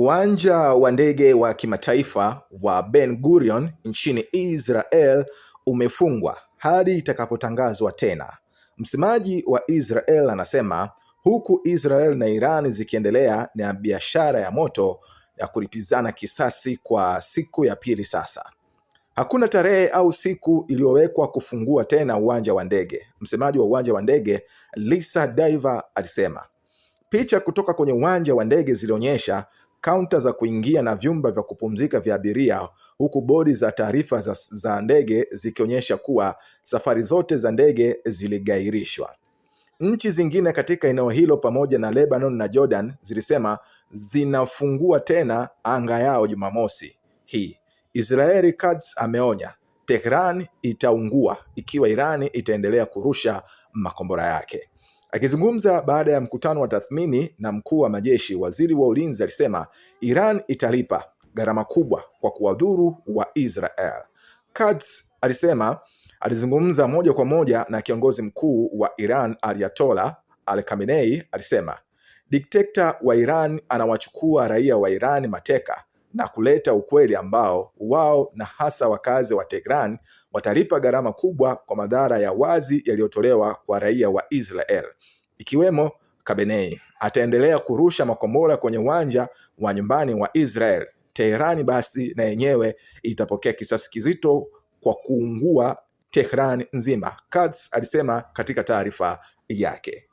Uwanja wa ndege wa kimataifa wa Ben Gurion nchini Israel umefungwa hadi itakapotangazwa tena. Msemaji wa Israel anasema huku Israel na Iran zikiendelea na biashara ya moto ya kulipizana kisasi kwa siku ya pili sasa. Hakuna tarehe au siku iliyowekwa kufungua tena uwanja wa ndege. Msemaji wa uwanja wa ndege Lisa Diver alisema. Picha kutoka kwenye uwanja wa ndege zilionyesha kaunta za kuingia na vyumba vya kupumzika vya abiria, huku bodi za taarifa za ndege zikionyesha kuwa safari zote za ndege ziligairishwa. Nchi zingine katika eneo hilo pamoja na Lebanon na Jordan zilisema zinafungua tena anga yao Jumamosi hii. Israeli Katz ameonya Tehran itaungua ikiwa Irani itaendelea kurusha makombora yake. Akizungumza baada ya mkutano wa tathmini na mkuu wa majeshi, waziri wa ulinzi alisema Iran italipa gharama kubwa kwa kuwadhuru wa Israel. Katz alisema alizungumza moja kwa moja na kiongozi mkuu wa Iran Ayatollah Ali Khamenei. Alisema dikteta wa Iran anawachukua raia wa Iran mateka na kuleta ukweli ambao wao na hasa wakazi wa Tehran watalipa gharama kubwa kwa madhara ya wazi yaliyotolewa kwa raia wa Israel. Ikiwemo Khamenei ataendelea kurusha makombora kwenye uwanja wa nyumbani wa Israel, Tehran basi na yenyewe itapokea kisasi kizito kwa kuungua Tehran nzima, Katz alisema katika taarifa yake.